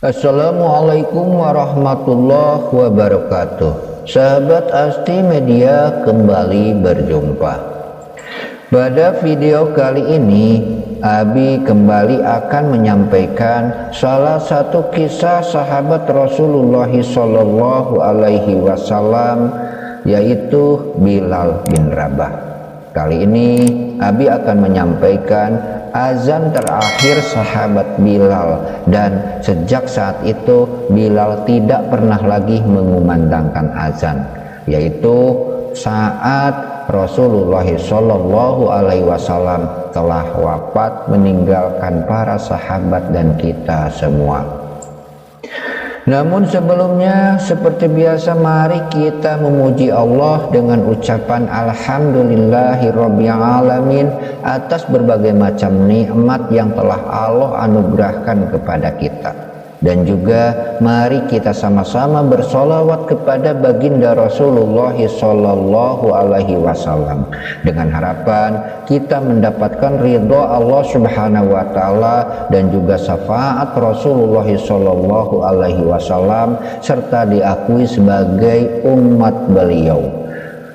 Assalamualaikum warahmatullahi wabarakatuh. Sahabat Asti Media kembali berjumpa. Pada video kali ini Abi kembali akan menyampaikan salah satu kisah sahabat Rasulullah Shallallahu Alaihi Wasallam, yaitu Bilal bin Rabah. Kali ini Abi akan menyampaikan azan terakhir sahabat Bilal, dan sejak saat itu Bilal tidak pernah lagi mengumandangkan azan, yaitu saat Rasulullah Shallallahu Alaihi Wasallam telah wafat meninggalkan para sahabat dan kita semua. Namun sebelumnya, seperti biasa, mari kita memuji Allah dengan ucapan Alhamdulillahirabbil alamin atas berbagai macam nikmat yang telah Allah anugerahkan kepada kita. Dan juga mari kita sama-sama bersolawat kepada baginda Rasulullah Shallallahu Alaihi Wasallam, dengan harapan kita mendapatkan ridho Allah Subhanahu Wa Taala dan juga syafaat Rasulullah Shallallahu Alaihi Wasallam, serta diakui sebagai umat beliau.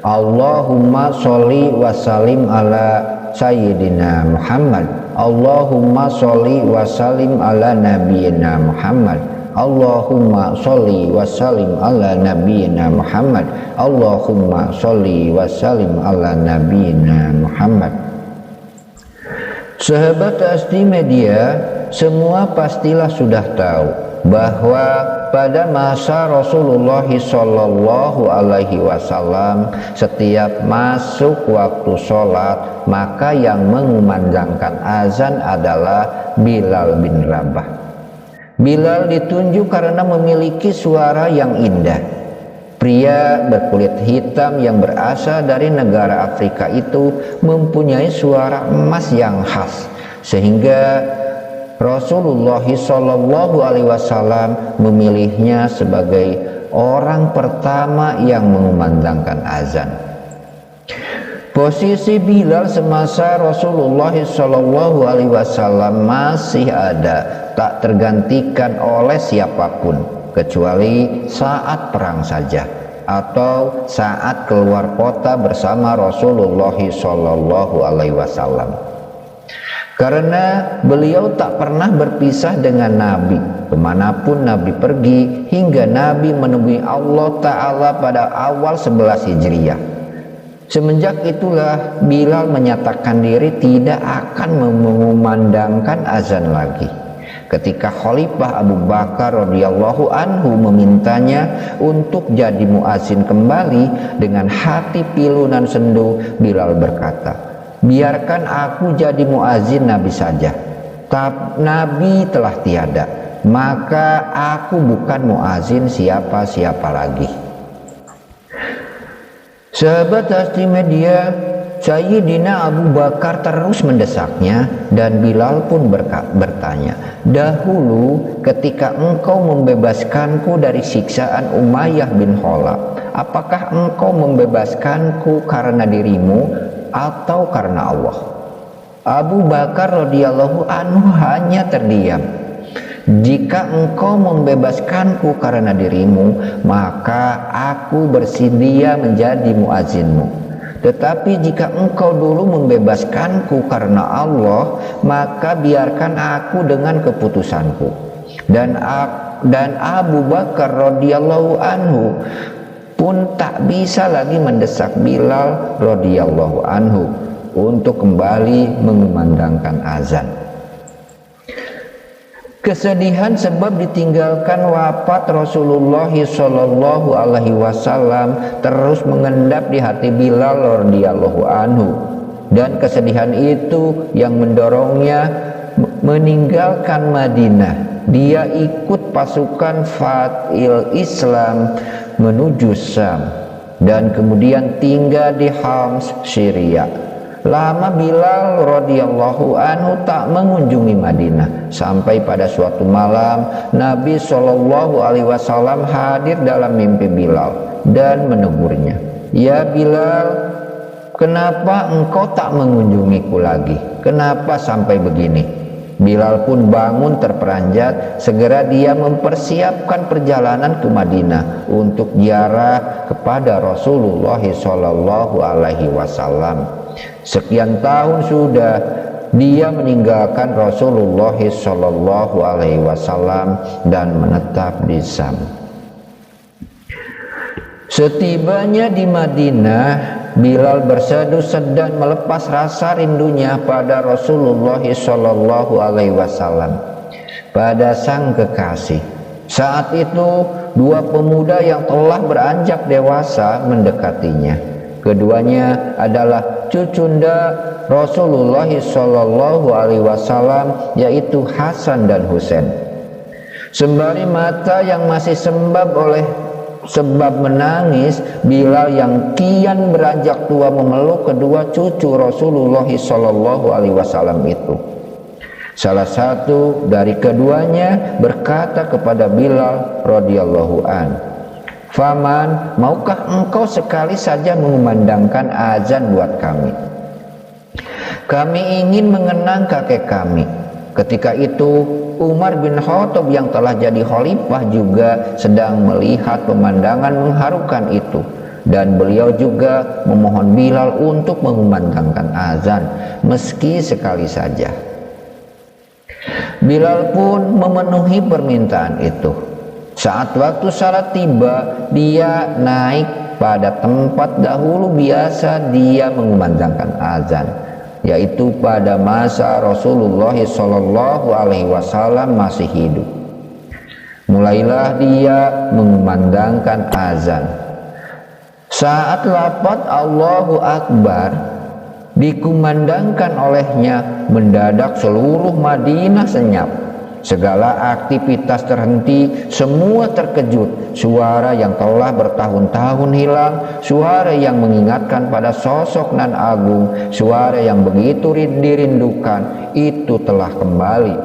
Allahumma sholli wa sallim ala Sayyidina Muhammad. Allahumma sholli wa sallim ala nabiyyina Muhammad. Allahumma sholli wa sallim ala nabiyyina Muhammad. Allahumma sholli wa sallim ala nabiyyina Muhammad. Sahabat Asti Media, semua pastilah sudah tahu bahwa pada masa Rasulullah Shallallahu Alaihi Wasallam, setiap masuk waktu sholat, maka yang mengumandangkan azan adalah Bilal bin Rabah. Bilal ditunjuk karena memiliki suara yang indah. Pria berkulit hitam yang berasal dari negara Afrika itu mempunyai suara emas yang khas, sehingga Rasulullah Shallallahu Alaihi Wasallam memilihnya sebagai orang pertama yang mengumandangkan azan. Posisi Bilal semasa Rasulullah Shallallahu Alaihi Wasallam masih ada, tak tergantikan oleh siapapun kecuali saat perang saja, atau saat keluar kota bersama Rasulullah Shallallahu Alaihi Wasallam. Karena beliau tak pernah berpisah dengan Nabi, kemanapun Nabi pergi, hingga Nabi menemui Allah Ta'ala pada awal 11 Hijriah. Semenjak itulah Bilal menyatakan diri tidak akan mengumandangkan azan lagi. Ketika Khalifah Abu Bakar radhiyallahu anhu memintanya untuk jadi muazin kembali, dengan hati pilu dan sendu Bilal berkata, "Biarkan aku jadi muazin Nabi saja. Nabi telah tiada, maka aku bukan muazin siapa-siapa lagi." Sahabat Asti Media, Sayyidina Abu Bakar terus mendesaknya, dan Bilal pun bertanya, "Dahulu ketika engkau membebaskanku dari siksaan Umayyah bin Khalaf, apakah engkau membebaskanku karena dirimu atau karena Allah?" Abu Bakar radhiyallahu anhu hanya terdiam. "Jika engkau membebaskanku karena dirimu, maka aku bersedia menjadi muazzinmu. Tetapi jika engkau dulu membebaskanku karena Allah, maka biarkan aku dengan keputusanku." Dan Abu Bakar radhiyallahu anhu pun tak bisa lagi mendesak Bilal radhiyallahu anhu untuk kembali mengumandangkan azan. Kesedihan sebab ditinggalkan wafat Rasulullah Shallallahu Alaihi Wasallam terus mengendap di hati Bilal radhiyallahu anhu, dan kesedihan itu yang mendorongnya meninggalkan Madinah. Dia ikut pasukan Fathil Islam menuju Syam, dan kemudian tinggal di Homs, Syria. Lama Bilal radhiyallahu anhu tak mengunjungi Madinah, sampai pada suatu malam Nabi Shallallahu Alaihi Wasallam hadir dalam mimpi Bilal dan menegurnya, "Ya Bilal, kenapa engkau tak mengunjungiku lagi? Kenapa sampai begini?" Bilal pun bangun terperanjat. Segera dia mempersiapkan perjalanan ke Madinah untuk ziarah kepada Rasulullah Shallallahu Alaihi Wasallam. Sekian tahun sudah dia meninggalkan Rasulullah Shallallahu Alaihi Wasallam dan menetap di Syam. Setibanya di Madinah, Bilal berseduh dan melepas rasa rindunya pada Rasulullah Shallallahu Alaihi Wasallam, pada sang kekasih. Saat itu dua pemuda yang telah beranjak dewasa mendekatinya. Keduanya adalah cucunda Rasulullah Shallallahu Alaihi Wasallam, yaitu Hasan dan Husain. Sembari mata yang masih sebab menangis, Bilal yang kian beranjak tua memeluk kedua cucu Rasulullah Shallallahu Alaihi Wasallam itu. Salah satu dari keduanya berkata kepada Bilal radhiyallahu an, "Faman, maukah engkau sekali saja mengumandangkan azan buat kami? Kami ingin mengenang kakek kami." Ketika itu Umar bin Khattab yang telah jadi khalifah juga sedang melihat pemandangan mengharukan itu, dan beliau juga memohon Bilal untuk mengumandangkan azan meski sekali saja. Bilal pun memenuhi permintaan itu. Saat waktu salat tiba, dia naik pada tempat dahulu biasa dia mengumandangkan azan, yaitu pada masa Rasulullah Shallallahu Alaihi Wasallam masih hidup. Mulailah dia mengumandangkan azan. Saat lafaz Allahu Akbar dikumandangkan olehnya, mendadak seluruh Madinah senyap. Segala aktivitas terhenti, semua terkejut. Suara yang telah bertahun-tahun hilang, suara yang mengingatkan pada sosok nan agung, suara yang begitu dirindukan, itu telah kembali.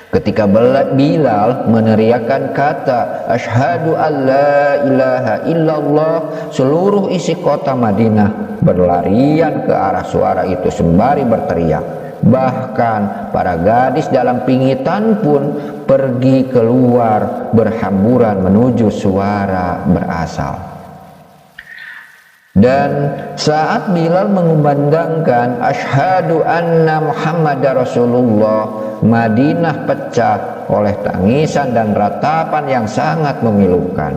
Ketika Bilal meneriakkan kata asyhadu alla ilaha illallah, seluruh isi kota Madinah berlarian ke arah suara itu sembari berteriak. Bahkan para gadis dalam pingitan pun pergi keluar berhamburan menuju suara berasal. Dan saat Bilal mengumandangkan asyhadu anna Muhammadar Rasulullah, Madinah pecah oleh tangisan dan ratapan yang sangat memilukan.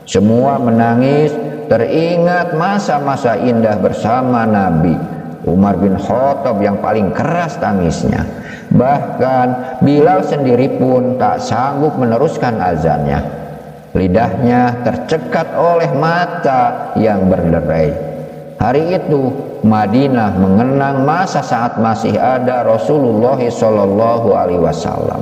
Semua menangis, teringat masa-masa indah bersama Nabi. Umar bin Khattab yang paling keras tangisnya. Bahkan Bilal sendiri pun tak sanggup meneruskan azannya. Lidahnya tercekat oleh mata yang berderai. Hari itu Madinah mengenang masa saat masih ada Rasulullah Shallallahu Alaihi Wasallam.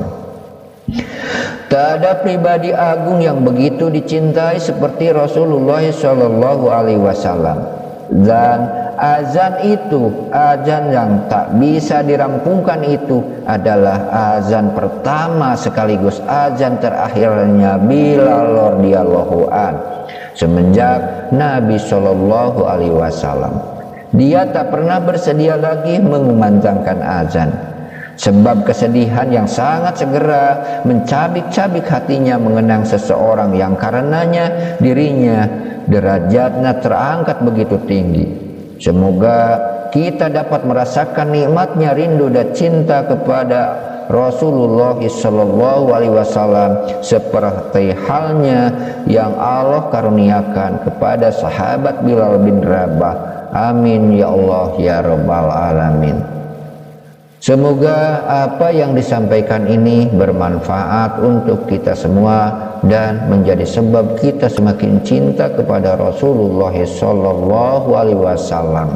Tak ada pribadi agung yang begitu dicintai seperti Rasulullah Shallallahu Alaihi Wasallam. Dan azan itu, azan yang tak bisa dirampungkan itu adalah azan pertama sekaligus azan terakhirnya Bilal radhiyallahu an semenjak Nabi Shallallahu Alaihi Wasallam. Dia tak pernah bersedia lagi mengumandangkan azan, sebab kesedihan yang sangat segera mencabik-cabik hatinya mengenang seseorang yang karenanya dirinya derajatnya terangkat begitu tinggi. Semoga kita dapat merasakan nikmatnya rindu dan cinta kepada Rasulullah Shallallahu Alaihi Wasallam seperti halnya yang Allah karuniakan kepada sahabat Bilal bin Rabah. Amin ya Allah ya Rabbal Alamin. Semoga apa yang disampaikan ini bermanfaat untuk kita semua dan menjadi sebab kita semakin cinta kepada Rasulullah Shallallahu Alaihi Wasallam.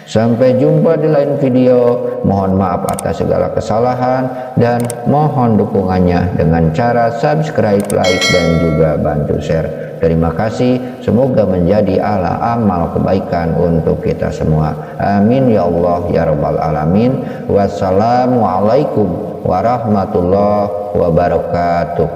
Sampai jumpa di lain video. Mohon maaf atas segala kesalahan dan mohon dukungannya dengan cara subscribe, like, dan juga bantu share. Terima kasih, semoga menjadi amal kebaikan untuk kita semua. Amin ya Allah ya Rabbal Alamin. Wassalamualaikum warahmatullahi wabarakatuh.